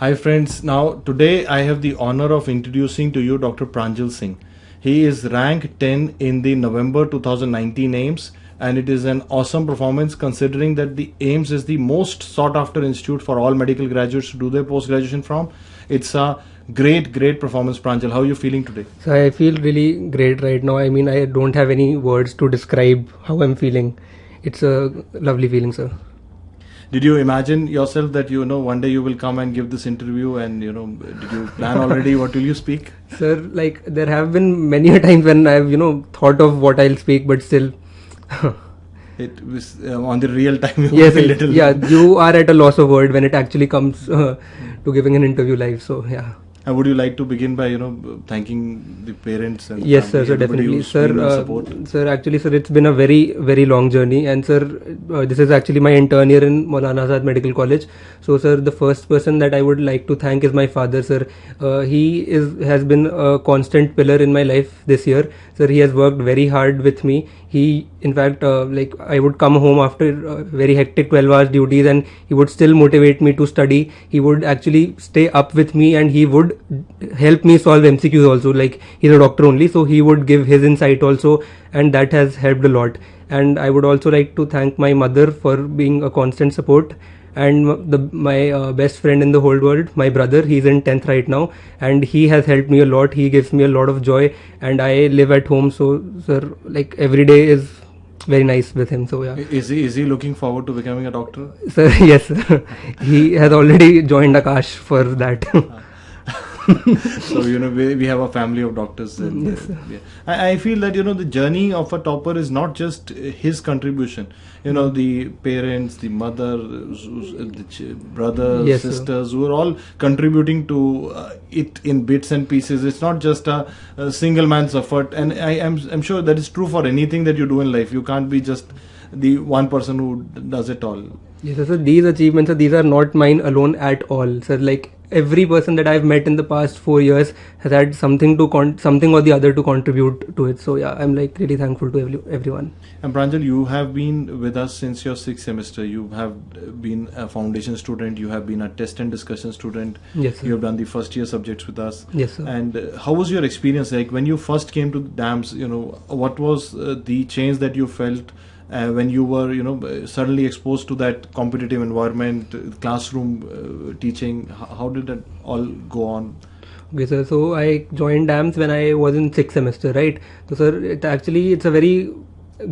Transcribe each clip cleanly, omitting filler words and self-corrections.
Hi friends, now today I have the honor of introducing to you Dr. Pranjal Singh. He is rank 10 in the November 2019 AIIMS, and it is an awesome performance considering that the AIIMS is the most sought after institute for all medical graduates to do their post-graduation from. It's a great performance. Pranjal, how are you feeling today? So I feel really great right now. I mean, I don't have any words to describe how I'm feeling. It's a lovely feeling, sir. Did you imagine yourself that one day you will come and give this interview, and did you plan already what will you speak? Sir, like there have been many a times when I've thought of what I'll speak, but still it was on the real time. Yes, you are at a loss of word when it actually comes to giving an interview live. So yeah. And would you like to begin by thanking the parents and yes, family, sir, definitely, sir. Sir, actually, sir, it's been a very long journey, and sir, this is actually my intern year in Maulana Azad Medical College. So, sir, the first person that I would like to thank is my father, sir. He has been a constant pillar in my life this year. Sir, he has worked very hard with me. He, in fact, I would come home after very hectic 12 hours duties, and he would still motivate me to study. He would actually stay up with me, and he would help me solve MCQs also. Like, he's a doctor only, so he would give his insight also, and that has helped a lot. And I would also like to thank my mother for being a constant support, and my best friend in the whole world, my brother. He's in 10th right now, and he has helped me a lot. He gives me a lot of joy, and I live at home, so sir, like every day is very nice with him. So yeah. Is he looking forward to becoming a doctor? Sir, yes, sir. He has already joined Akash for that. So we have a family of doctors, and yes, yeah. I feel that the journey of a topper is not just his contribution. The parents, the mother, the brothers, yes, sisters, who are all contributing to it in bits and pieces. It's not just a single man's effort, and I'm sure that is true for anything that you do in life. You can't be just the one person who does it all. Yes, sir. These achievements, these are not mine alone at all, sir. Like every person that I've met in the past 4 years has had something or the other to contribute to it. So yeah, I'm like really thankful to everyone. And Pranjal, you have been with us since your 6th semester. You have been a foundation student. You have been a test and discussion student. Yes, sir. You have done the first year subjects with us. Yes, sir. And how was your experience like when you first came to DAMS? What was the change that you felt when you were suddenly exposed to that competitive environment, classroom teaching? How did that all go on? Okay, sir. So I joined DAMS when I was in 6th semester, right? So sir, it's a very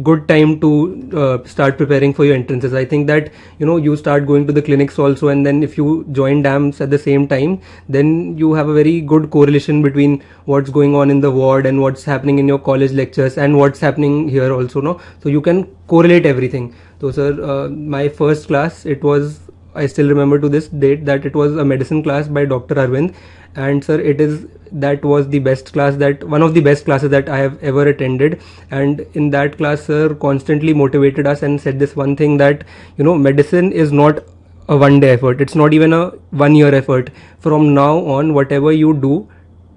good time to start preparing for your entrances. I think that you start going to the clinics also, and then if you join DAMS at the same time, then you have a very good correlation between what's going on in the ward and what's happening in your college lectures and what's happening here also, no? So you can correlate everything. So sir, my first class, I still remember to this date that it was a medicine class by Dr. Arvind, and sir, that was one of the best classes that I have ever attended. And in that class, sir constantly motivated us and said this one thing, that medicine is not a one-day effort. It's not even a one-year effort. From now on, whatever you do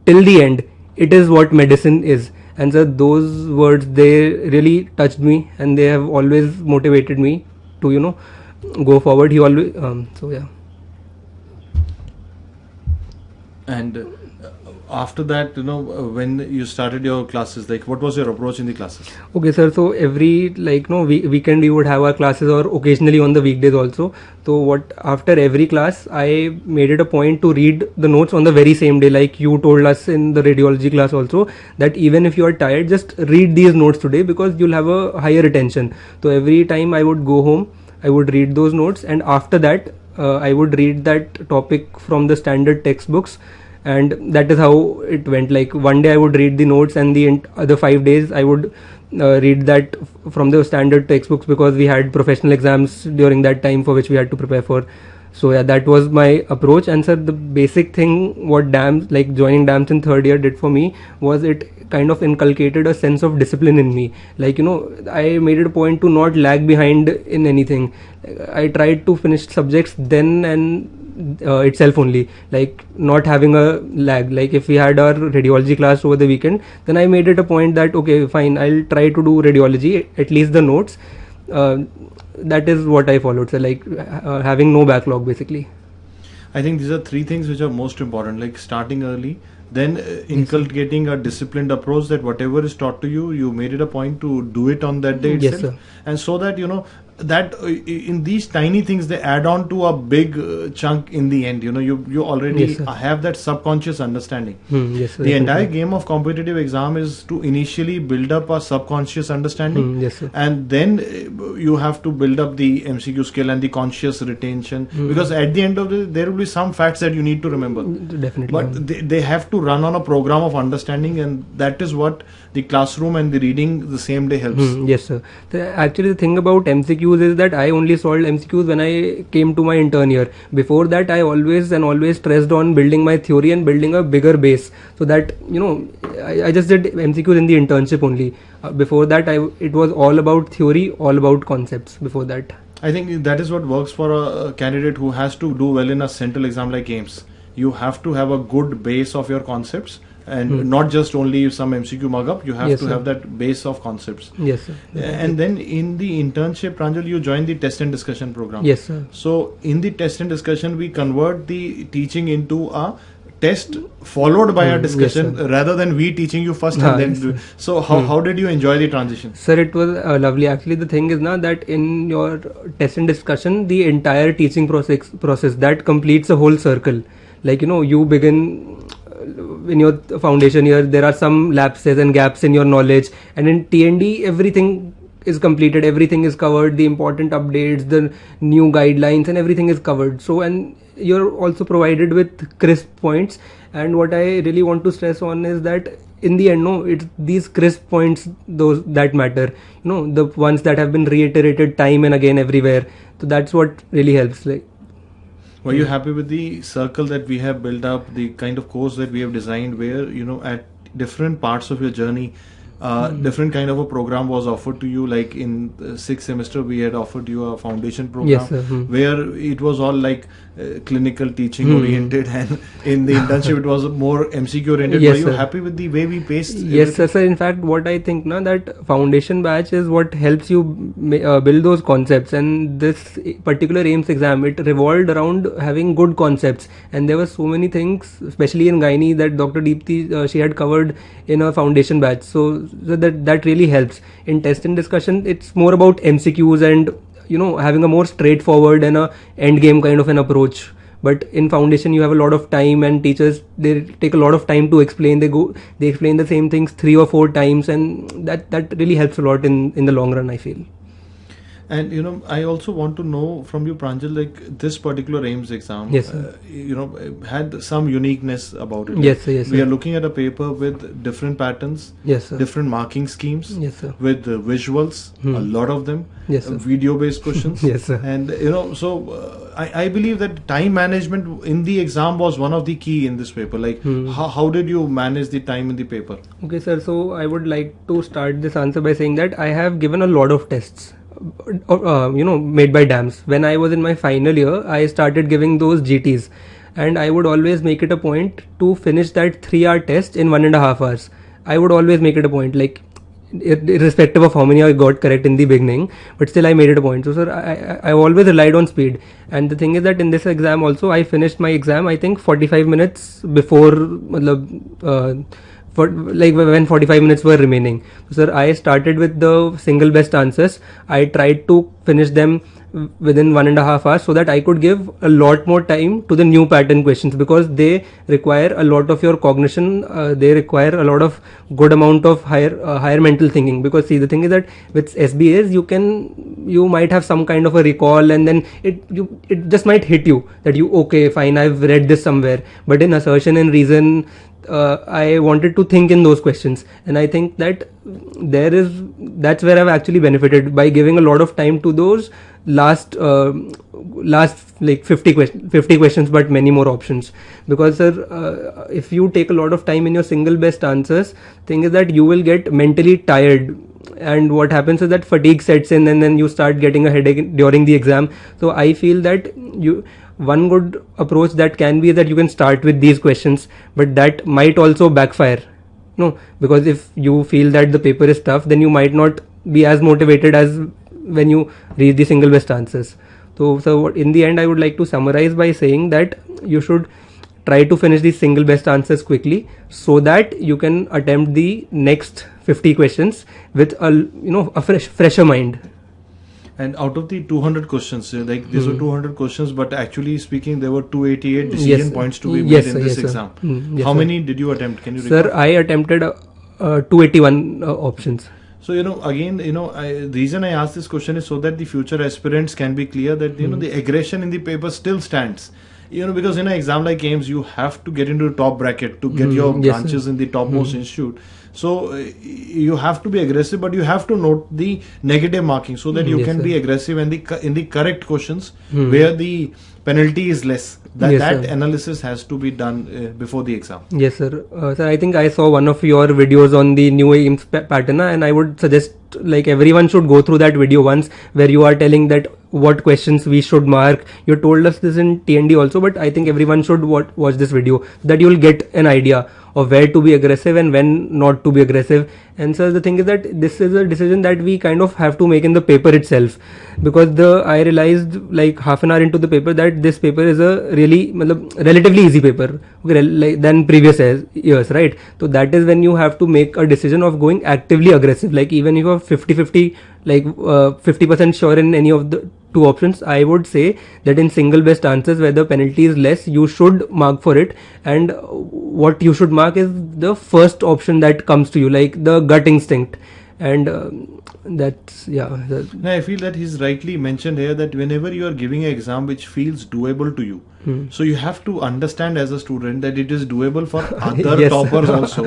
till the end, it is what medicine is. And sir, those words, they really touched me, and they have always motivated me to go forward. He always so yeah. And after that, when you started your classes, like what was your approach in the classes? Okay, sir. So every weekend we would have our classes, or occasionally on the weekdays also. So after every class, I made it a point to read the notes on the very same day. Like you told us in the radiology class also, that even if you are tired, just read these notes today, because you'll have a higher attention. So every time I would go home, I would read those notes, and after that I would read that topic from the standard textbooks, and that is how it went. Like one day I would read the notes, and the other 5 days I would read that from the standard textbooks, because we had professional exams during that time for which we had to prepare for. So yeah, that was my approach. And sir, the basic thing what DAMS, like joining DAMS in 3rd year, did for me was it kind of inculcated a sense of discipline in me. Like I made it a point to not lag behind in anything. I tried to finish subjects then and itself only, like not having a lag. Like if we had our radiology class over the weekend, then I made it a point that okay, fine, I'll try to do radiology, at least the notes. That is what I followed. So like having no backlog basically. I think these are three things which are most important, like starting early, then inculcating a disciplined approach that whatever is taught to you, you made it a point to do it on that day Yes, itself. sir. And so that, that in these tiny things, they add on to a big chunk in the end. You already Yes, sir. have that subconscious understanding. Yes, sir, The definitely. entire game of competitive exam is to initially build up a subconscious understanding. Yes, sir. And then you have to build up the MCQ skill and the conscious retention, because at the end of the day, there will be some facts that you need to remember. Definitely. But they have to run on a program of understanding, and that is what the classroom and the reading the same day helps. Yes, sir. Actually, the thing about MCQs is that I only solved MCQs when I came to my intern year. Before that, I always stressed on building my theory and building a bigger base. So that, I just did MCQs in the internship only. Before that, it was all about theory, all about concepts before that. I think that is what works for a candidate who has to do well in a central exam like AIIMS. You have to have a good base of your concepts, and not just only some MCQ mug up. You have Yes, to sir. have that base of concepts. Yes, sir. And then in the internship, Pranjal, you joined the test and discussion program. Yes, sir. So in the test and discussion, we convert the teaching into a test followed by a discussion, sir. rather than we teaching you first Ah, and then yes, do. sir. So how did you enjoy the transition? Sir, it was lovely. Actually, the thing is now that in your test and discussion, the entire teaching process that completes a whole circle. Like, you begin in your foundation year, there are some lapses and gaps in your knowledge, and in TND, everything is completed, everything is covered, the important updates, the new guidelines, and everything is covered. So, and you're also provided with crisp points. And what I really want to stress on is that in the end, it's these crisp points, those that matter, the ones that have been reiterated time and again everywhere. So that's what really helps. Were you happy with the circle that we have built up, the kind of course that we have designed, where at different parts of your journey, different kind of a program was offered to you? Like in the sixth semester, we had offered you a foundation program. Yes, sir. Where it was all like clinical teaching oriented, and in the internship it was more MCQ oriented. Yes, Were you sir. happy with the way we paced? Yes, sir. In fact, what I think now that foundation batch is what helps you build those concepts, and this particular AIIMS exam, it revolved around having good concepts, and there were so many things, especially in gynae, that Dr. Deepthi she had covered in a foundation batch. So that really helps. In test and discussion, it's more about MCQs and having a more straightforward and a end game kind of an approach. But in foundation, you have a lot of time, and teachers, they take a lot of time to explain. They explain the same things 3 or 4 times, and that really helps a lot in the long run, I feel. And I also want to know from you, Pranjal, like this particular AIIMS exam, Yes, sir. Had some uniqueness about it. Yes, sir. Yes, We sir. are looking at a paper with different patterns, Yes, sir. different marking schemes, Yes, sir. with visuals, a lot of them, Yes, sir. video-based questions. Yes, sir. And so I believe that time management in the exam was one of the key in this paper. Like how did you manage the time in the paper? Okay, sir. So I would like to start this answer by saying that I have given a lot of tests, made by DAMS. When I was in my final year, I started giving those GTs, and I would always make it a point to finish that 3-hour test in 1.5 hours. I would always make it a point, like irrespective of how many I got correct in the beginning, but still I made it a point. So, sir, I always relied on speed. And the thing is that in this exam also, I finished my exam, I think 45 minutes before, when 45 minutes were remaining. So, sir, I started with the single best answers. I tried to finish them within 1.5 hours so that I could give a lot more time to the new pattern questions, because they require a lot of your cognition. They require a lot of good amount of higher mental thinking. Because see, the thing is that with SBAs you might have some kind of a recall, and then it just might hit you that okay, fine, I've read this somewhere. But in assertion and reason, I wanted to think in those questions, and I think that that's where I've actually benefited by giving a lot of time to those last like 50 questions, but many more options. Because sir, if you take a lot of time in your single best answers, thing is that you will get mentally tired, and what happens is that fatigue sets in, and then you start getting a headache during the exam. So I feel that one good approach that can be that you can start with these questions, but that might also backfire. No, because if you feel that the paper is tough, then you might not be as motivated as when you read the single best answers. So in the end, I would like to summarize by saying that you should try to finish these single best answers quickly, so that you can attempt the next 50 questions with a fresher mind. And out of the 200 questions, like these were 200 questions, but actually speaking, there were 288 decision points to be made in this exam. How many did you attempt? Can you recall? Sir, I attempted 281 options. So, again, the reason I ask this question is so that the future aspirants can be clear that, the aggression in the paper still stands. Because in an exam like AIIMS, you have to get into the top bracket to get your branches in the topmost institute. So you have to be aggressive, but you have to note the negative marking so that you can be aggressive in the correct questions where the penalty is less. That analysis has to be done before the exam. Yes, sir. Sir, I think I saw one of your videos on the new AIIMS pattern, and I would suggest like everyone should go through that video once, where you are telling that what questions we should mark. You told us this in TND also, but I think everyone should watch this video so that you will get an idea of where to be aggressive and when not to be aggressive. And so the thing is that this is a decision that we kind of have to make in the paper itself, because I realized like half an hour into the paper that this paper is a really relatively easy paper, than previous years, right? So that is when you have to make a decision of going actively aggressive. Like even if you are 50-50, 50% sure in any of the two options, I would say that in single best answers where the penalty is less, you should mark for it. And what you should mark is the first option that comes to you, like the gut instinct. And that's I feel that he's rightly mentioned here that whenever you are giving an exam which feels doable to you, so you have to understand as a student that it is doable for other toppers also,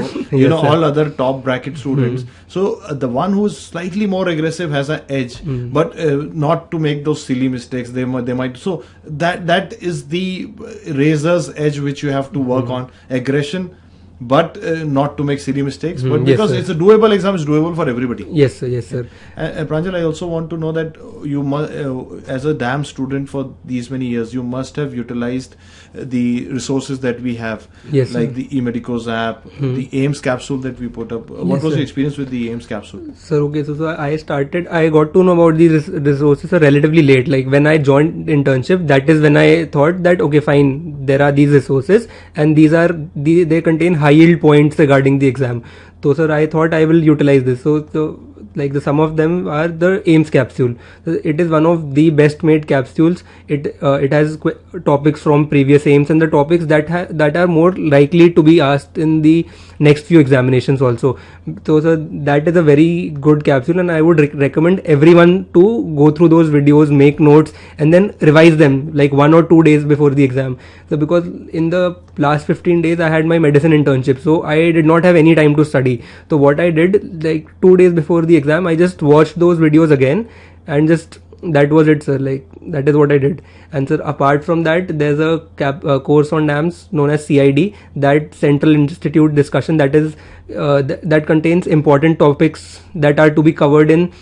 all other top bracket students. So the one who is slightly more aggressive has an edge, but not to make those silly mistakes. They might. So that is the razor's edge which you have to work on. Aggression, but not to make silly mistakes. But because it's a doable exam, it's doable for everybody. Yes, sir. Yes, sir. Pranjal, I also want to know that you must, as a DAMS student for these many years, you must have utilized the resources that we have, like the eMedicos app, the AIIMS capsule that we put up. What was your experience with the AIIMS capsule? Sir, okay, so I got to know about these resources relatively late. Like when I joined internship, that is when I thought that okay, fine, there are these resources and they contain high yield points regarding the exam. So sir, I thought I will utilize this. So like some of them are the AIIMS capsule. It is one of the best made capsules. It has topics from previous AIIMS and the topics that are more likely to be asked in the next few examinations also. So sir, that is a very good capsule, and I would recommend everyone to go through those videos, make notes, and then revise them like 1 or 2 days before the exam. So because in the last 15 days I had my medicine internship, so I did not have any time to study. So what I did, like 2 days before the exam, I just watched those videos again, and that was it, sir. Like that is what I did. And sir, apart from that, there's a course on DAMS known as CID, that Central Institute discussion, that is that contains important topics that are to be covered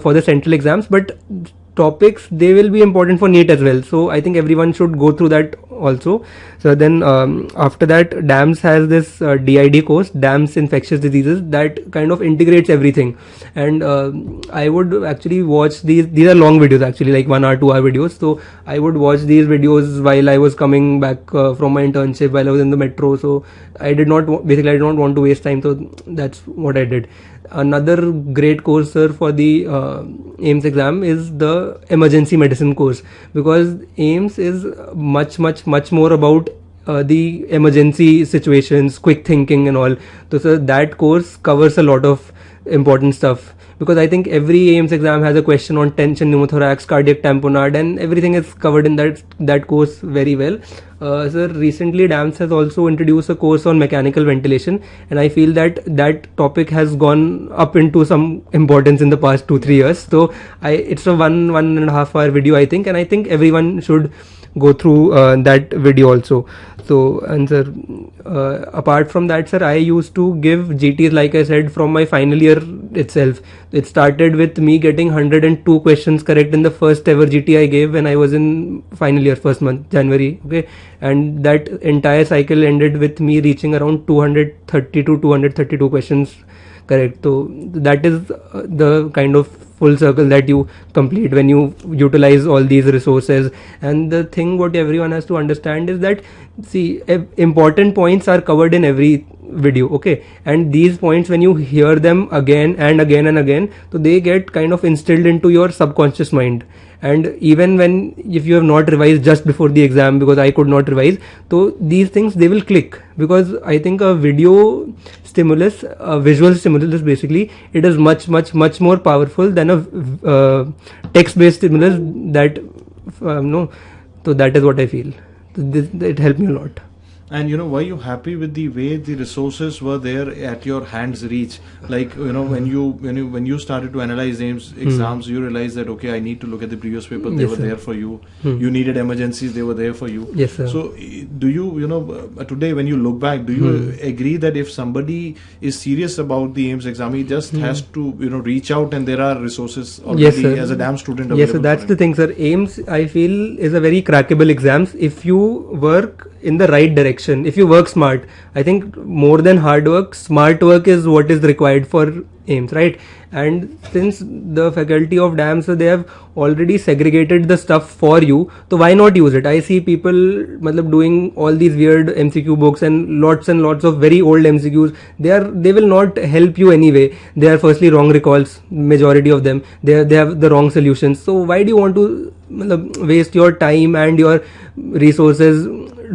for the central exams, but topics, they will be important for NEET as well. So I think everyone should go through that also. So then after that, DAMS has this DID course, DAMS Infectious Diseases, that kind of integrates everything. And I would actually watch these are long videos actually, like 1 hour 2 hour videos. So I would watch these videos while I was coming back from my internship, while I was in the metro. So I did not want to waste time. So that's what I did. Another great course, sir, for the AIIMS exam is the emergency medicine course, because AIIMS is much more about the emergency situations, quick thinking and all. So sir, that course covers a lot of important stuff, because I think every AIIMS exam has a question on tension pneumothorax, cardiac tamponade, and everything is covered in that course very well. Sir, recently DAMS has also introduced a course on mechanical ventilation, and I feel that topic has gone up into some importance in the past 2-3 years. So it's a 1.5 hour video, I think, and I think everyone should go through that video also. So, and sir, apart from that, sir, I used to give GTs, like I said, from my final year itself. It started with me getting 102 questions correct in the first ever GT I gave when I was in final year, first month, January. Okay, and that entire cycle ended with me reaching around 230 to 232 questions Correct. So that is the kind of full circle that you complete when you utilize all these resources. And the thing what everyone has to understand is that, see, important points are covered in every video, okay, and these points, when you hear them again and again and again, so they get kind of instilled into your subconscious mind. And even when, if you have not revised just before the exam, because I could not revise, so these things, they will click. Because I think a video stimulus, a visual stimulus, basically, it is much more powerful than a text based stimulus. That no, so that is what I feel. It helped me a lot. And were you happy with the way the resources were there at your hand's reach? Like, when you started to analyze AIIMS exams, you realized that, okay, I need to look at the previous paper. They were there for you. You needed emergencies. They were there for you. Yes, sir. So do you, today when you look back, do you agree that if somebody is serious about the AIIMS exam, he just has to, reach out, and there are resources already as a DAMS student available? Yes, sir. That's the thing, sir. AIIMS, I feel, is a very crackable exams if you work in the right direction. If you work smart, I think more than hard work, smart work is what is required for AIIMS, right? And since the faculty of DAMS, so they have already segregated the stuff for you, so why not use it? I see people doing all these weird MCQ books and lots of very old MCQs. They will not help you anyway. They are firstly wrong recalls, majority of them. They have the wrong solutions. So why do you want to waste your time and your resources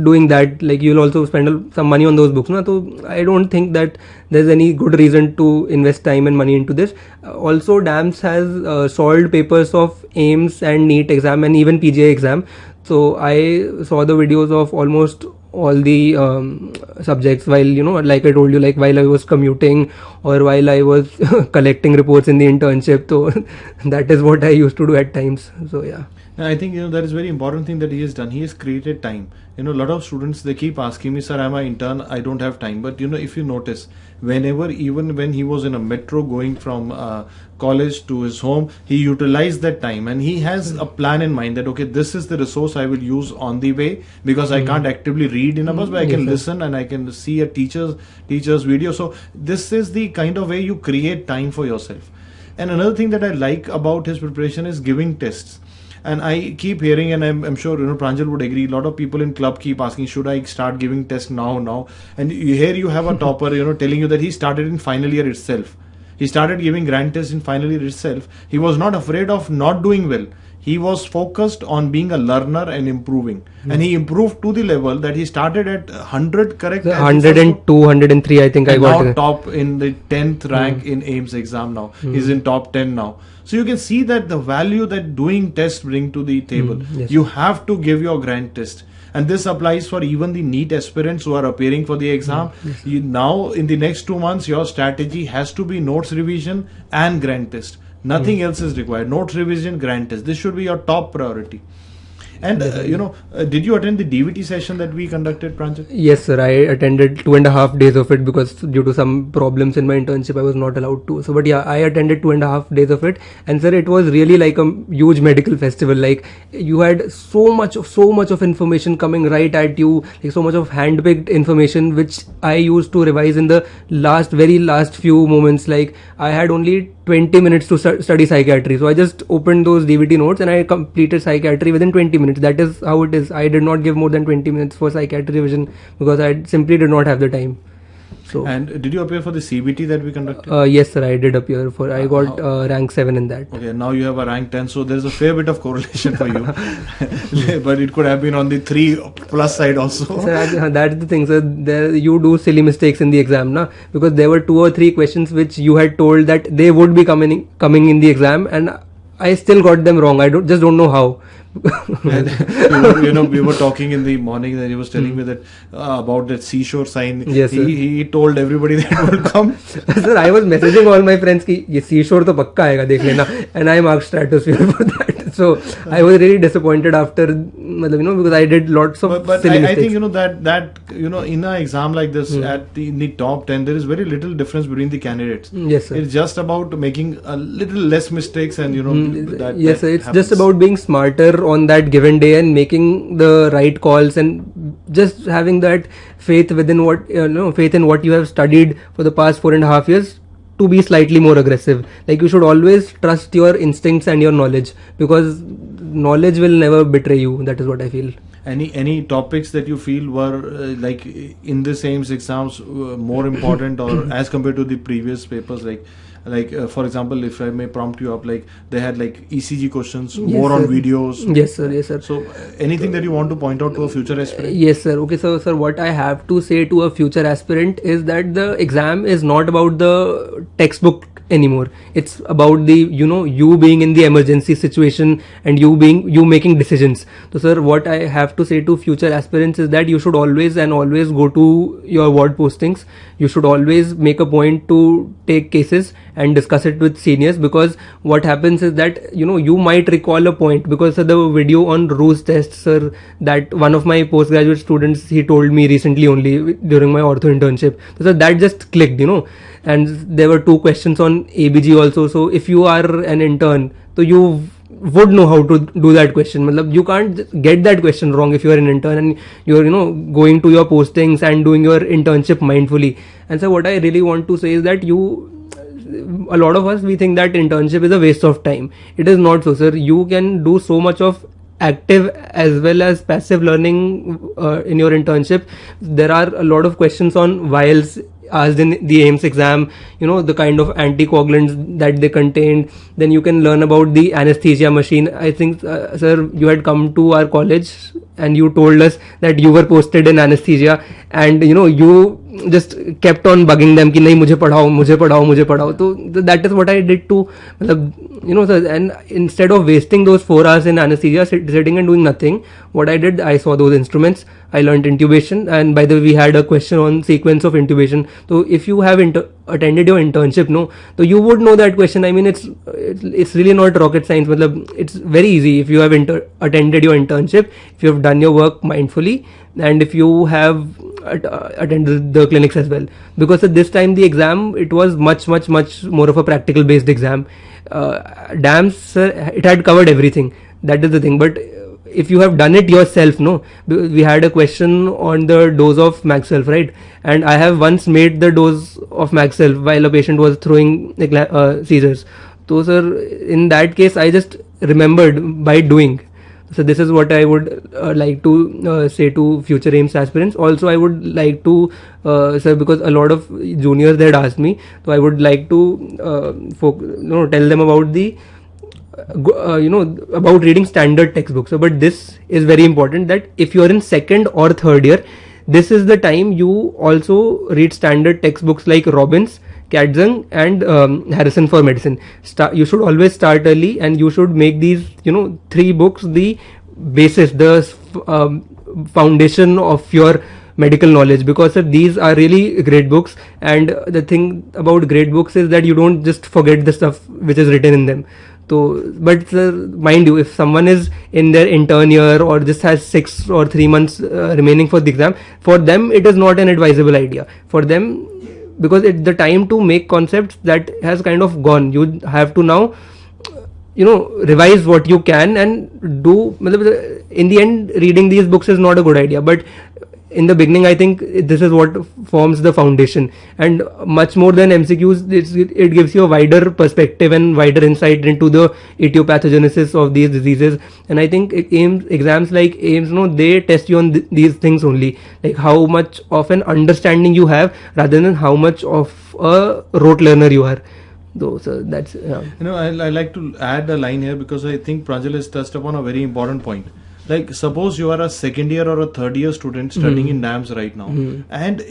doing that? Like, you'll also spend some money on those books, no? So I don't think that there's any good reason to invest time and money into this. Also, DAMS has solved papers of AIIMS and NEET exam and even PGI exam. So I saw the videos of almost all the subjects while, like I told you, like while I was commuting or while I was collecting reports in the internship. So that is what I used to do at times. So yeah. I think that is very important thing that he has done. He has created time. A lot of students, they keep asking me, sir, I'm an intern, I don't have time. But if you notice, even when he was in a metro going from college to his home, he utilized that time, and he has a plan in mind that, okay, this is the resource I will use on the way, because I can't actively read in a bus, but I can listen and I can see a teacher's video. So this is the kind of way you create time for yourself. And another thing that I like about his preparation is giving tests. And I keep hearing, and I'm sure Pranjal would agree, a lot of people in club keep asking, should I start giving tests now? And here you have a topper, telling you that he started in final year itself. He started giving grand tests in final year itself. He was not afraid of not doing well. He was focused on being a learner and improving. And he improved to the level that he started at 100 correct. 102, 103, I think I got. Now top in the 10th rank in AIIMS exam now. He's in top 10 now. So you can see that the value that doing tests bring to the table. Yes. You have to give your grand test. And this applies for even the NEET aspirants who are appearing for the exam. Yes. Now in the next 2 months, your strategy has to be notes revision and grand test. Nothing else is required. Notes revision, grand test. This should be your top priority. And did you attend the DVT session that we conducted, Pranjal? Yes, sir. I attended 2.5 days of it, because due to some problems in my internship, I was not allowed to. So, but yeah, I attended 2.5 days of it. And sir, it was really like a huge medical festival. Like, you had so much of information coming right at you, like so much of hand-picked information, which I used to revise in the very last few moments. Like, I had only 20 minutes to study psychiatry. So I just opened those DVT notes and I completed psychiatry within 20 minutes. That is how it is. I did not give more than 20 minutes for psychiatry revision, because I simply did not have the time. So, and did you appear for the CBT that we conducted? Yes, sir, I did appear for. I got rank 7 in that. Okay, now you have a rank 10, so there's a fair bit of correlation for you. But it could have been on the 3+ side also. Sir, that's the thing, sir. You do silly mistakes in the exam, na? Because there were 2 or 3 questions which you had told that they would be coming in the exam, and I still got them wrong. I just don't know how. And we were talking in the morning, and he was telling me that about that seashore sign. Yes, he told everybody that it would come. Sir, I was messaging all my friends कि ये seashore तो पक्का आएगा देख लेना, and I marked stratosphere for that. So I was really disappointed after, because I did lots of silly mistakes. I think that in an exam like this, in the top 10, there is very little difference between the candidates. Yes, sir. It's just about making a little less mistakes, and yes, sir. It's just about being smarter on that given day and making the right calls, and just having that faith within faith in what you have studied for the past 4.5 years to be slightly more aggressive. Like you should always trust your instincts and your knowledge, because knowledge will never betray you. That is what I feel. Any topics that you feel were like in this AIIMS exams more important or as compared to the previous papers, like for example, if I may prompt you up, like they had like ECG questions, more on videos. Yes sir, yes sir. So anything that you want to point out to a future aspirant? Yes sir. Okay, so sir, what I have to say to a future aspirant is that the exam is not about the textbook anymore. It's about the, you know, you being in the emergency situation and you making decisions. So sir, what I have to say to future aspirants is that you should always go to your ward postings. You should always make a point to take cases and discuss it with seniors, because what happens is that, you know, you might recall a point, because the video on Ruse tests, sir, that one of my postgraduate students, he told me recently only during my ortho internship. So that just clicked, you know. And there were 2 questions on ABG also. So if you are an intern, so you would know how to do that question. You can't get that question wrong if you are an intern and you're, you know, going to your postings and doing your internship mindfully. And so what I really want to say is that a lot of us, we think that internship is a waste of time. It is not so, sir. You can do so much of active as well as passive learning in your internship. There are a lot of questions on vials asked in the AIIMS exam, you know, the kind of anticoagulants that they contain. Then you can learn about the anesthesia machine. I think, sir, you had come to our college and you told us that you were posted in anesthesia, and you know, you just kept on bugging them ki nahi mujhe padhao. So that is what I did too, you know, sir. And instead of wasting those 4 hours in anesthesia sitting and doing nothing, what I did, I saw those instruments, I learned intubation, and by the way, we had a question on sequence of intubation. So if you have attended your internship, no, so you would know that question. I mean, it's really not rocket science. It's very easy if you have attended your internship, if you have done your work mindfully, and if you have attended the clinics as well. Because at this time the exam, it was much more of a practical based exam. DAMS, sir, it had covered everything. That is the thing. But if you have done it yourself, no, we had a question on the dose of Maxwell, right? And I have once made the dose of Maxwell while a patient was throwing seizures. So sir, in that case, I just remembered by doing. So this is what I would like to say to future AIIMS aspirants. Also, I would like to, sir, because a lot of juniors they had asked me, so I would like to tell them about the about reading standard textbooks. So, but this is very important, that if you are in 2nd or 3rd year, this is the time you also read standard textbooks like Robbins, Katzung and Harrison for medicine. You should always start early, and you should make these 3 books the basis, the foundation of your medical knowledge, because these are really great books. And the thing about great books is that you don't just forget the stuff which is written in them. So, but mind you, if someone is in their intern year or just has 6 or 3 months remaining for the exam, for them it is not an advisable idea. For them, because the time to make concepts, that has kind of gone. You have to now revise what you can and do. In the end, reading these books is not a good idea, but in the beginning, I think this is what forms the foundation. And much more than MCQs, it gives you a wider perspective and wider insight into the etiopathogenesis of these diseases. And I think exams like AIIMS, they test you on these things only, like how much of an understanding you have rather than how much of a rote learner you are. So that's I like to add a line here, because I think Pranjal has touched upon a very important point. Like, suppose you are a 2nd year or a 3rd year student studying in DAMS right now, and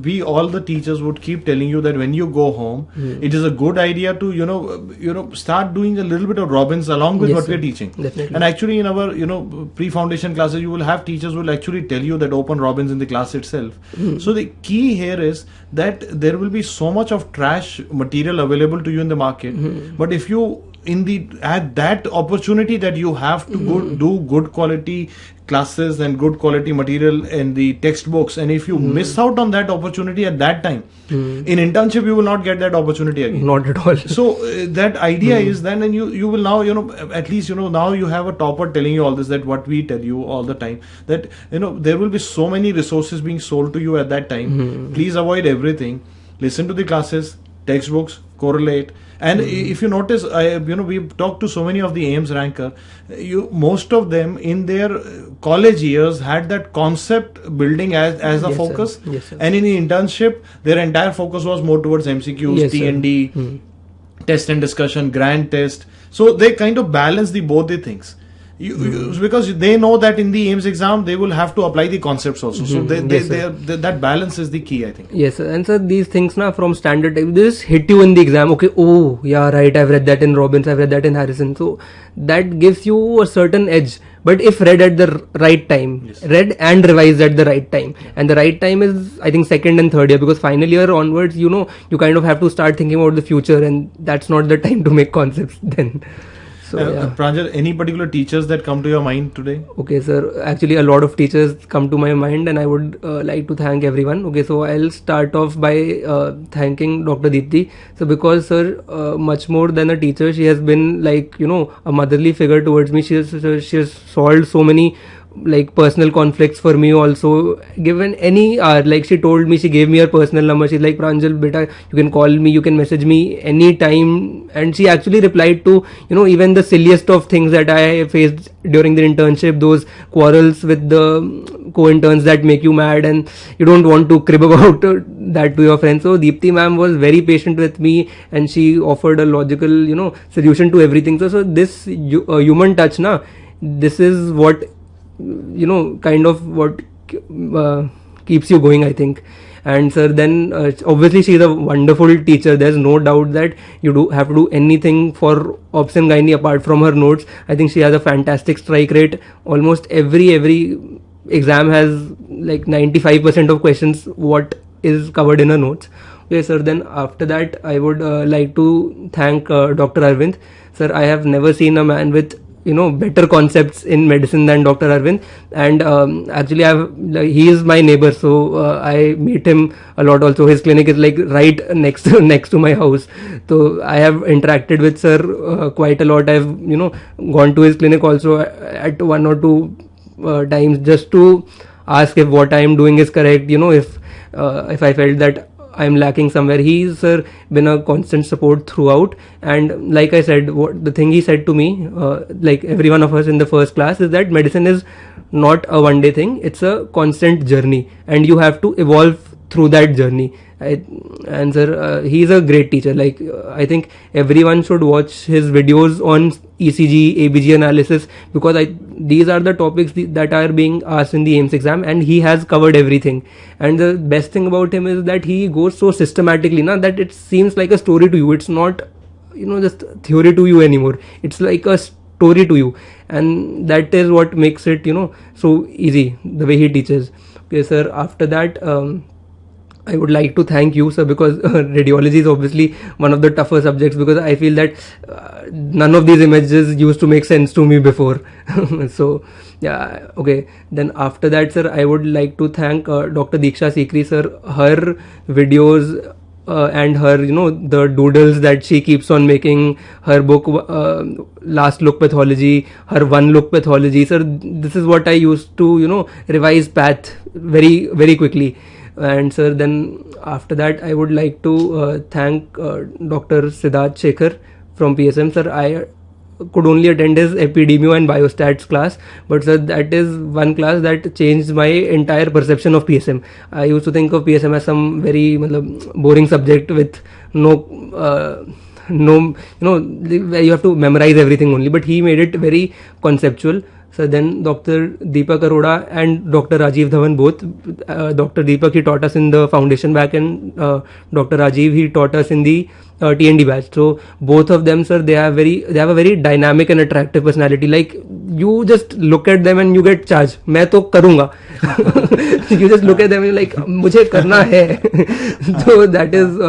we all the teachers would keep telling you that when you go home, it is a good idea to start doing a little bit of Robbins along with what we are teaching. Definitely. And actually, in our pre-foundation classes, you will have teachers will actually tell you that open Robbins in the class itself. So the key here is that there will be so much of trash material available to you in the market, but if you at that opportunity that you have to do good quality classes and good quality material in the textbooks, and if you miss out on that opportunity at that time, in internship you will not get that opportunity again. Not at all. So that idea is then, and you will now at least now you have a topper telling you all this, that what we tell you all the time, that there will be so many resources being sold to you at that time. Please avoid everything, listen to the classes, textbooks, correlate. And if you notice, we've talked to so many of the AIIMS ranker. Most of them in their college years had that concept building as a Yes, focus. sir. Yes, sir. And in the internship, their entire focus was more towards MCQs, Yes, sir. T&D, test and discussion, grand test. So they kind of balance both the things. Because they know that in the AIIMS exam they will have to apply the concepts also. So Yes, sir. that balance is the key, I think. Yes, sir. And sir, these things now from standard type, they just hit you in the exam. Okay, oh yeah, right, I've read that in Robbins, I've read that in Harrison. So that gives you a certain edge. But if read at the right time, Yes. read and revised at the right time, and the right time is, I think, second and third year, because final year onwards, you kind of have to start thinking about the future, and that's not the time to make concepts then. So yeah. Pranjal, any particular teachers that come to your mind today? Okay, sir. Actually, a lot of teachers come to my mind, and I would like to thank everyone. Okay, so I'll start off by thanking Dr. Deepti. So, because, sir, much more than a teacher, she has been like, a motherly figure towards me. She has solved so many like personal conflicts for me also. Given any hour, like she told me, she gave me her personal number. She's like, Pranjal, beta, you can call me, you can message me anytime. And she actually replied to, even the silliest of things that I faced during the internship, those quarrels with the co-interns that make you mad and you don't want to crib about that to your friends. So Deepti ma'am was very patient with me, and she offered a logical, solution to everything. So this human touch, this is what kind of what keeps you going, I think. And sir, then obviously she is a wonderful teacher. There's no doubt that you do have to do anything for Obs and Gynae apart from her notes. I think she has a fantastic strike rate. Almost every exam has like 95% of questions what is covered in her notes. Okay, sir, then after that I would like to thank Dr. Arvind. Sir, I have never seen a man with better concepts in medicine than Dr. Arvind. And actually he is my neighbor, so I meet him a lot also. His clinic is like right next to my house, so I have interacted with sir quite a lot. I've gone to his clinic also at one or two times just to ask if what I am doing is correct, if I felt that I'm lacking somewhere. He's been a constant support throughout. And like I said, the thing he said to me, like every one of us in the first class, is that medicine is not a one day thing. It's a constant journey, and you have to evolve through that journey. And sir, he's a great teacher. Like I think everyone should watch his videos on ECG, ABG analysis, because these are the topics that are being asked in the AIIMS exam, and he has covered everything. And the best thing about him is that he goes so systematically that it seems like a story to you. It's not just theory to you anymore. It's like a story to you, and that is what makes it so easy, the way he teaches. Okay, sir, after that I would like to thank you, sir, because radiology is obviously one of the tougher subjects, because I feel that none of these images used to make sense to me before. So yeah, okay. Then after that, sir, I would like to thank Dr. Diksha Sikri, sir. Her videos and her the doodles that she keeps on making, her book Last Look Pathology, her One Look Pathology, sir, this is what I used to revise path very, very quickly. And sir, then after that I would like to thank Dr. Siddharth Shekhar from PSM. Sir, I could only attend his epidemio and biostats class, but sir, that is one class that changed my entire perception of PSM. I used to think of PSM as some very boring subject with no where you have to memorize everything only, but he made it very conceptual. So then Dr. Deepak Arora and Dr. Rajiv Dhawan both. Dr. Deepak, he taught us in the foundation back, and Dr. Rajiv, he taught us in the T&D batch. So both of them, sir, they have a very dynamic and attractive personality. Like you just look at them and you get charged. मैं तो करूँगा. You just look at them and you're like, मुझे करना है. So that is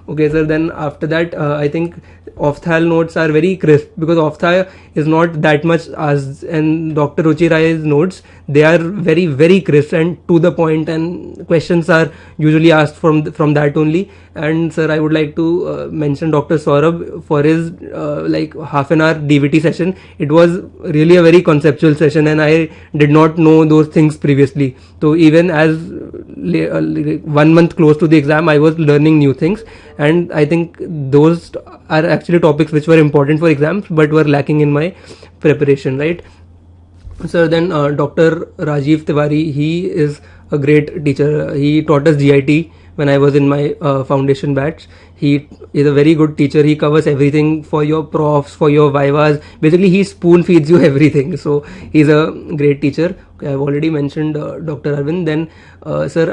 okay, sir. Then after that, I think Ophthal notes are very crisp, because Ophthal is not that much as, and Dr. Ruchi Rai's notes, they are very, very crisp and to the point, and questions are usually asked from that only. And sir, I would like to mention Dr. Saurabh for his like half an hour DVT session. It was really a very conceptual session, and I did not know those things previously. So even as 1 month close to the exam, I was learning new things, and I think those are actually topics which were important for exams but were lacking in my preparation, right? So then Dr. Rajiv Tiwari, he is a great teacher. He taught us GIT when I was in my foundation batch. He is a very good teacher. He covers everything for your profs, for your vivas. Basically, he spoon feeds you everything. So he's a great teacher. Okay, I've already mentioned Dr. Arvind. Then, sir,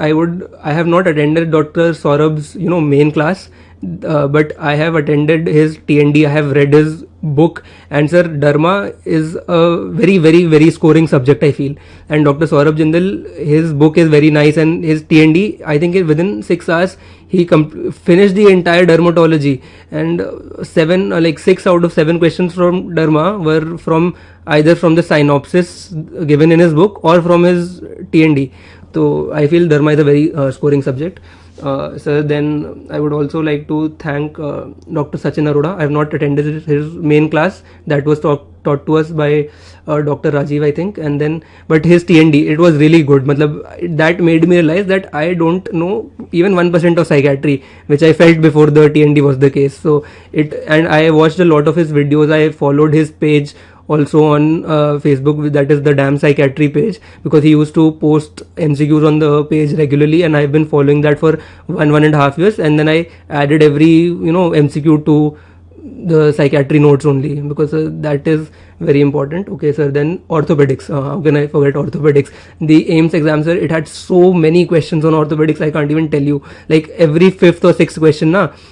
I have not attended Dr. Saurabh's, main class, but I have attended his TND. I have read his book, and sir, Dharma is a very, very, very scoring subject, I feel. And Dr. Saurabh Jindal, his book is very nice, and his TND, I think within 6 hours he finished the entire dermatology, and 6 out of 7 questions from Dharma were from either from the synopsis given in his book or from his TND. So I feel Dharma is a very scoring subject. So then I would also like to thank Dr. Sachin Arora. I have not attended his main class that was taught to us by Dr. Rajiv, I think, and then but his TND, it was really good. That made me realize that I don't know even 1% of psychiatry, which I felt before the TND was the case. So and I watched a lot of his videos. I followed his page also on Facebook, that is the DAMS psychiatry page, because he used to post MCQs on the page regularly, and I've been following that for 1.5 years, and then I added every MCQ to the psychiatry notes only, because that is very important. Okay, sir, then orthopedics, how can I forget orthopedics? The AIIMS exam, sir, it had so many questions on orthopedics, I can't even tell you. Like every 5th or 6th question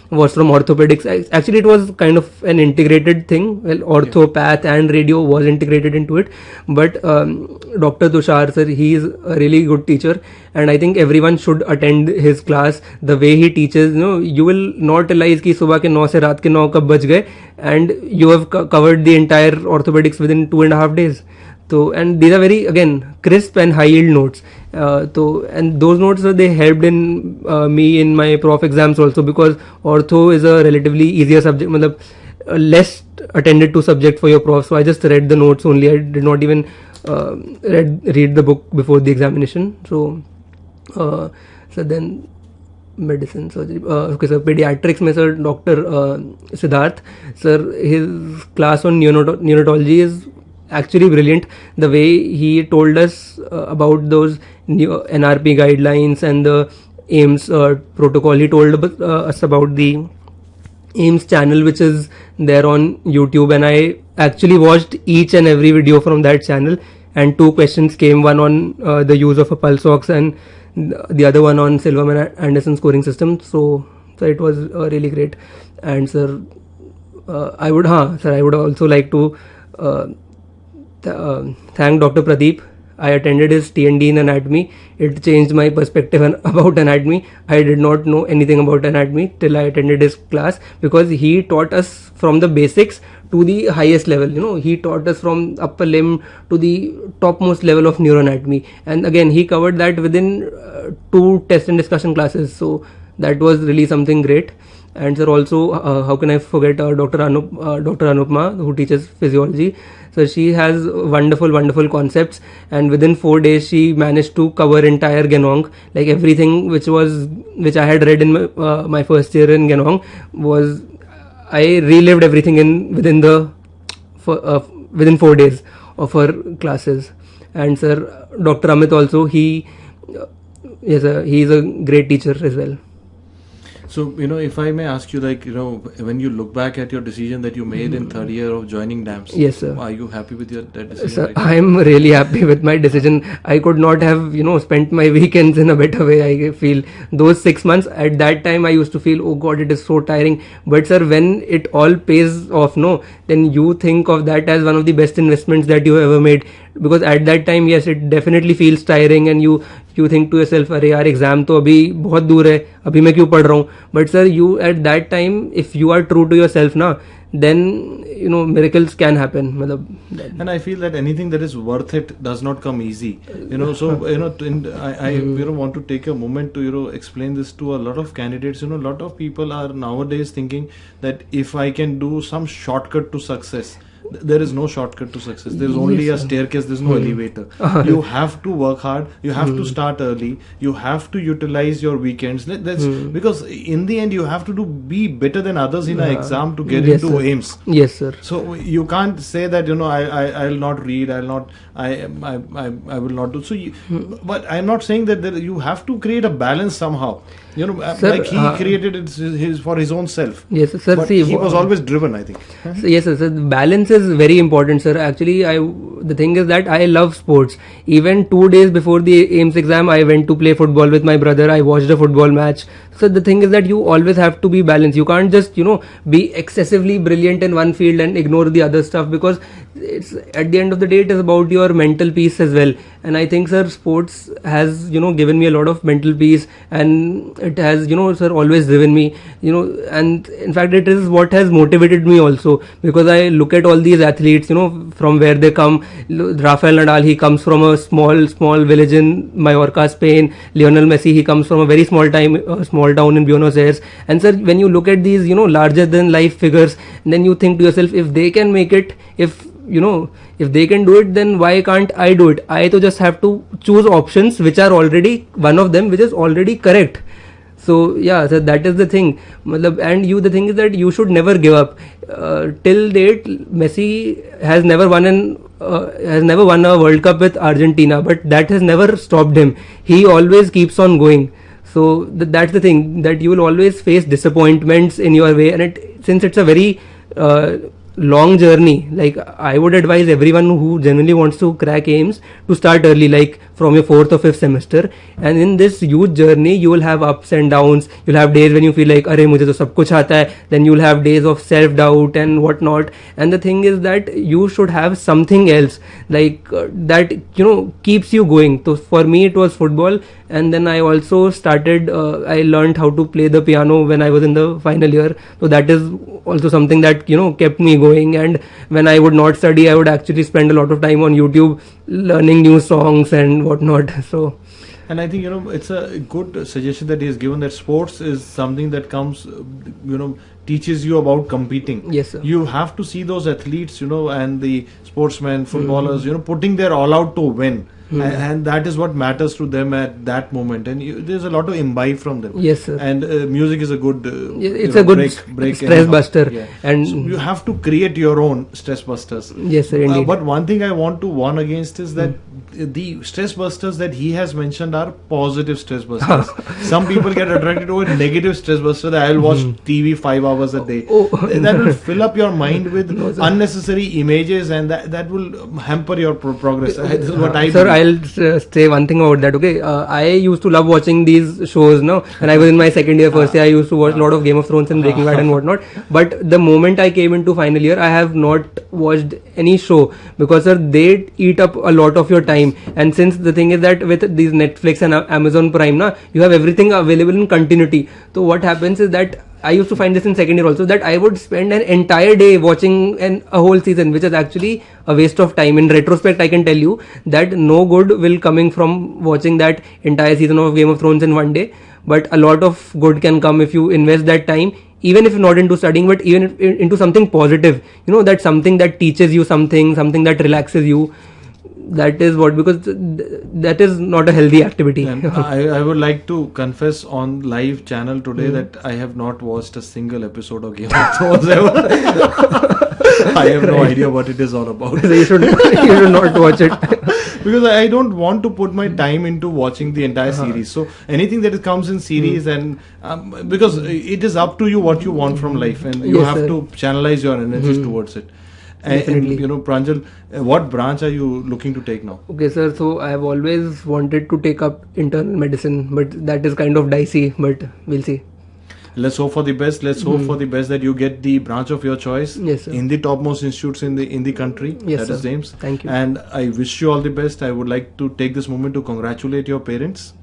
was from orthopedics. Actually, it was kind of an integrated thing. Well, orthopath and radio was integrated into it, but Dr. Tushar, sir, he is a really good teacher, and I think everyone should attend his class. The way he teaches, you will not realize कि सुबह के 9 से रात के 9 कब बज गए, and you have covered the entire orthopedics within 2.5 days. So, and these are very, again, crisp and high yield notes. And those notes, they helped in me in my prof exams also, because ortho is a relatively easier subject, less attended to subject for your prof. So I just read the notes only. I did not even read the book before the examination. So then medicine, surgery. Okay, sir, pediatrics mein, sir, Dr. Siddharth, sir, his class on neonatology is actually brilliant. The way he told us about those new NRP guidelines and the AIIMS protocol. He told us about the AIIMS channel, which is there on YouTube, and I actually watched each and every video from that channel, and 2 questions came, one on the use of a pulse ox and the other one on Silverman Anderson scoring system. So it was really great. And sir, I would also like to thank Dr. Pradeep. I attended his TND in anatomy. It changed my perspective about anatomy. I did not know anything about anatomy till I attended his class, because he taught us from the basics to the highest level. He taught us from upper limb to the topmost level of neuroanatomy, and again he covered that within 2 test and discussion classes. So that was really something great. And sir, also how can I forget Dr. Anupma, who teaches physiology. So she has wonderful concepts, and within 4 days she managed to cover entire Genong. Like everything which I had read in my first year in Genong was, I relived everything within 4 days of her classes. And sir, Dr. Amit also, he is a great teacher as well. So, if I may ask you, when you look back at your decision that you made in 3rd year of joining DAMS, yes, sir, are you happy with that decision? Sir, right? I'm really happy with my decision. I could not have, spent my weekends in a better way. I feel those 6 months at that time, I used to feel, oh God, it is so tiring. But sir, when it all pays off, then you think of that as one of the best investments that you ever made. Because at that time, yes, it definitely feels tiring, and you think to yourself, अरे यार exam तो अभी बहुत दूर है, अभी मैं क्यों पढ़ रहा हूँ? But sir, you at that time, if you are true to yourself then miracles can happen. And I feel that anything that is worth it does not come easy. So I want to take a moment to explain this to a lot of candidates. A lot of people are nowadays thinking that if I can do some shortcut to success, there is no shortcut to success. There is only a staircase. There is no elevator. You have to work hard. You have to start early. You have to utilize your weekends. That's because in the end you have to be better than others in an exam to get into AIIMS. Yes, sir. So you can't say that I'll not read. I will not do. So, but I'm not saying that you have to create a balance somehow. Sir, like he created it for his own self. Yes, sir. But he was always driven, I think. So yes, sir. Balance is very important, sir. Actually, the thing is that I love sports. Even 2 days before the AIIMS exam, I went to play football with my brother. I watched a football match. So the thing is that you always have to be balanced. You can't just be excessively brilliant in one field and ignore the other stuff, because it's at the end of the day it is about your mental peace as well. And I think, sir, sports has given me a lot of mental peace, and it has sir, always driven me, and in fact it is what has motivated me also, because I look at all these athletes from where they come. Rafael Nadal, he comes from a small village in Mallorca, Spain. Lionel Messi, he comes from a very small town in Buenos Aires. And sir, when you look at these larger than life figures, then you think to yourself, if they can make it, if they can do it, then why can't I do it? I just have to choose options which are already, one of them which is already correct. So yeah, so that is the thing. And the thing is that you should never give up. Till date, Messi has never won a World Cup with Argentina, but that has never stopped him. He always keeps on going. So that's the thing, that you will always face disappointments in your way, and since it's a very long journey, like I would advise everyone who genuinely wants to crack AIIMS to start early, like from your 4th or 5th semester. And in this huge journey you will have ups and downs. You'll have days when you feel like arey mujhe to sab kuch aata hai, then you'll have days of self doubt and whatnot. And the thing is that you should have something else like that keeps you going. So for me it was football, and then I also started I learned how to play the piano when I was in the final year. So that is also something that kept me going. And when I would not study, I would actually spend a lot of time on YouTube learning new songs and whatnot. So, and I think it's a good suggestion that he has given, that sports is something that comes teaches you about competing. Yes, sir. You have to see those athletes and the sportsmen, footballers putting their all out to win. And that is what matters to them at that moment, and there's a lot to imbibe from them. Yes, sir. And music is a good it's a good break stress buster. Yeah. And so you have to create your own stress busters. Yes, sir, indeed. But one thing I want to warn against is that the stress busters that he has mentioned are positive stress busters. Some people get attracted to a negative stress buster, that I will watch TV 5 hours a day. That will fill up your mind with unnecessary images, and that will hamper your progress. This is what I Sir, believe. I'll say one thing about that. Okay, I used to love watching these shows. When I was in my second year, first year, I used to watch a lot of Game of Thrones and Breaking Bad and whatnot. But the moment I came into final year, I have not watched any show, because sir, they eat up a lot of your time. And since the thing is that with these Netflix and Amazon Prime, you have everything available in continuity. So what happens is that I used to find this in second year also, that I would spend an entire day watching a whole season, which is actually a waste of time. In retrospect, I can tell you that no good will coming from watching that entire season of Game of Thrones in one day, but a lot of good can come if you invest that time, even if not into studying, but even if into something positive, that's something that teaches you something that relaxes you. That is what, because that is not a healthy activity. And I would like to confess on live channel today that I have not watched a single episode of Game of Thrones ever. I have no idea what it is all about. So you should not watch it. Because I don't want to put my time into watching the entire series. So anything that comes in series, and because it is up to you what you want from life, and you have to channelize your energies towards it. And Pranjal, what branch are you looking to take now? Okay, sir. So I have always wanted to take up internal medicine, but that is kind of dicey. But we'll see. Let's hope for the best. Let's hope for the best that you get the branch of your choice. Yes, sir. In the topmost institutes in the country. Yes, that is sir. DAMS. Thank you. And I wish you all the best. I would like to take this moment to congratulate your parents.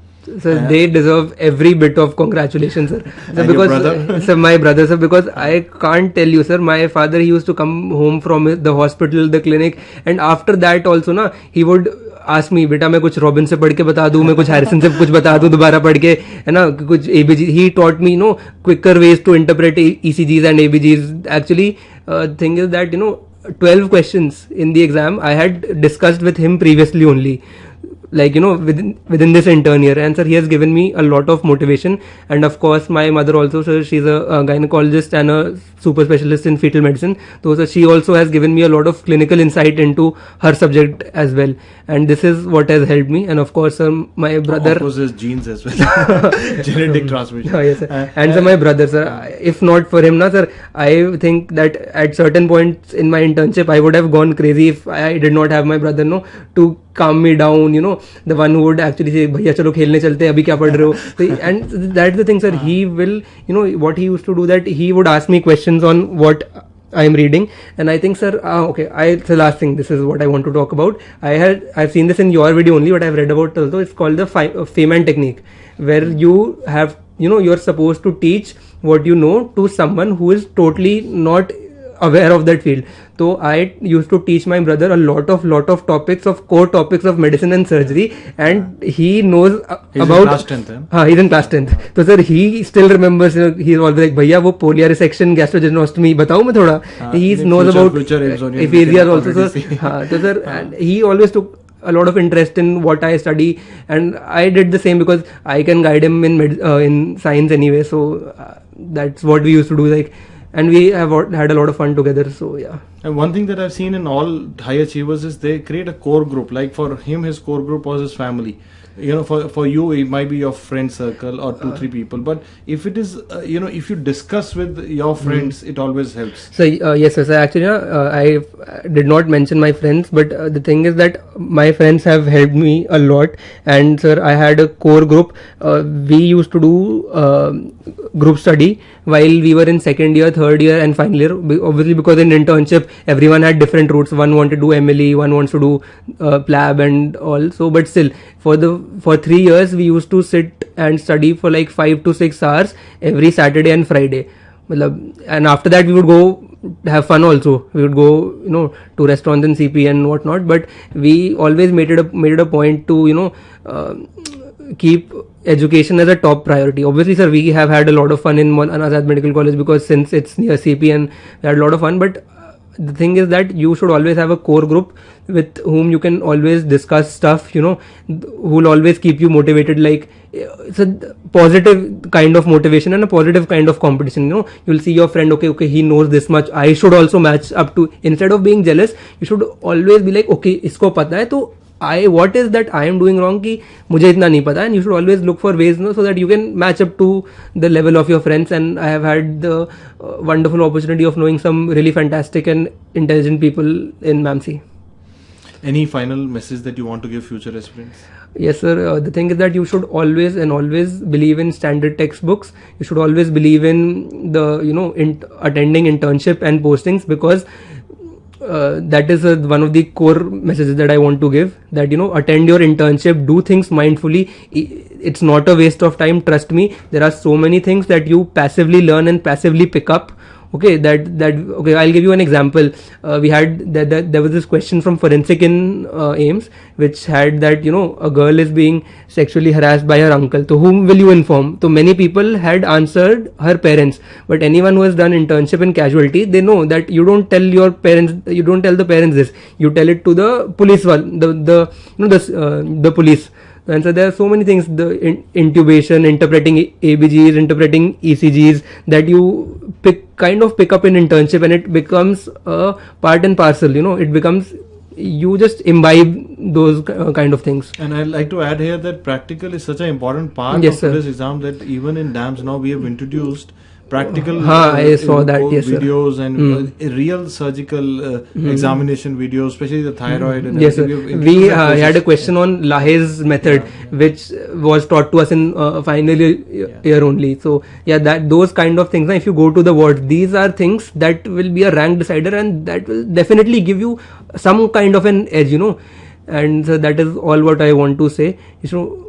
Sir, they deserve every bit of congratulations, sir. And because, your brother? Sir, my brother, sir, because I can't tell you, sir, my father, he used to come home from the hospital, the clinic, and after that also, he would ask me, बेटा मैं कुछ robin से पढ़ के बता दूं, मैं कुछ हैरिसन से कुछ बता दूं दोबारा पढ़ के, है ना, कुछ ABG. He taught me, quicker ways to interpret ECGs and ABGs. Actually, thing is that, 12 questions in the exam I had discussed with him previously only, like, you know, within this intern year. And sir, he has given me a lot of motivation. And of course my mother also, sir, she's a gynecologist and a super specialist in fetal medicine, so sir, she also has given me a lot of clinical insight into her subject as well, and this is what has helped me. And of course my brother, of course, his genes as well. Genetic transmission. Yes, sir. And so my brother, sir, if not for him, na sir, I think that at certain points in my internship I would have gone crazy if I did not have my brother, no, to calm me down, you know, the one who would actually say, bhaiya chalo khelne chalte hain, abhi kya pad rahe ho. So, and that's the thing, sir, he will, you know, what he used to do, that he would ask me questions on what I am reading. And I think, sir, it's the last thing, this is what I want to talk about. I've seen this in your video only, but I've read about it also. It's called the Feynman technique, where you have, you know, you're supposed to teach what you know to someone who is totally not aware of that field. So I used to teach my brother a lot of topics, of core topics of medicine and surgery, and he knows he's about. In class 10th, he's in class 10th. So sir, he still remembers. He's always like, "Bhaiya, wo polio resection, gastrogenectomy, batao मैं थोड़ा." He knows about aphasia also, sir. So sir, and he always took a lot of interest in what I study, and I did the same because I can guide him in science anyway. So that's what we used to do, like. And we have had a lot of fun together, so yeah. And one thing that I've seen in all high achievers is they create a core group. Like for him, his core group was his family. You know, for you, it might be your friend circle or 2-3 people. But if it is, you know, if you discuss with your friends, it always helps. So yes, sir. Actually, I did not mention my friends, but the thing is that my friends have helped me a lot. And sir, I had a core group. We used to do group study while we were in second year, third year, and final year. Obviously, because in internship, everyone had different routes. One wanted to do MLE, one wants to do PLAB and all. So, but still, for 3 years, we used to sit and study for like 5 to 6 hours every Saturday and Friday. And after that, we would go have fun also. We would go, you know, to restaurants and CP and whatnot. But we always made it a point to, you know, keep education as a top priority. Obviously, sir, we have had a lot of fun in Azad Medical College because since it's near CP, and we had a lot of fun. But the thing is that you should always have a core group with whom you can always discuss stuff, you know, who will always keep you motivated. Like, it's a positive kind of motivation and a positive kind of competition. You know, you'll see your friend, okay, he knows this much, I should also match up to. Instead of being jealous, you should always be like, okay, isko pata hai, to what is that I am doing wrong ki mujhe itna nahi pata. And you should always look for ways, you know, so that you can match up to the level of your friends. And I have had the wonderful opportunity of knowing some really fantastic and intelligent people in MAMC. Any final message that you want to give future aspirants? Yes, sir. The thing is that you should always believe in standard textbooks. You should always believe in the, you know, attending internship and postings, because that is one of the core messages that I want to give, that, you know, attend your internship, do things mindfully. It's not a waste of time, trust me. There are so many things that you passively learn and passively pick up. Okay, okay, I'll give you an example. We had there was this question from forensic in AIIMS, which had that, you know, a girl is being sexually harassed by her uncle. So whom will you inform? So many people had answered her parents, but anyone who has done internship in casualty, they know that you don't tell your parents, you don't tell the parents this. You tell it to the police, the police. And so there are so many things, the intubation, interpreting ABGs, interpreting ECGs, that you kind of pick up in internship, and it becomes a part and parcel, you know, it becomes, you just imbibe those kind of things. And I'd like to add here that practical is such an important part of this exam, that even in DAMS now we have introduced practical I saw that, yes, videos sir. And real surgical examination videos, especially the thyroid. And yes, sir. We had a question on Lahey's method, which was taught to us in final year only. So yeah, those kind of things. If you go to the wards, these are things that will be a rank decider, and that will definitely give you some kind of an edge, you know. And so that is all what I want to say. So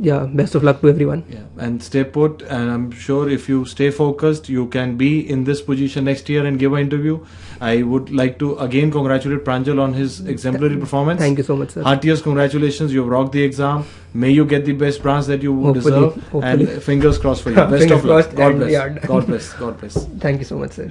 yeah, best of luck to everyone. Yeah, and stay put, and I'm sure if you stay focused, you can be in this position next year and give an interview. I would like to again congratulate Pranjal on his exemplary performance. Thank you so much, sir. Heartiest congratulations, you've rocked the exam. May you get the best branch that you deserve. Hopefully. And fingers crossed for you. Best of luck. God bless. God bless. God bless. Thank you so much, sir.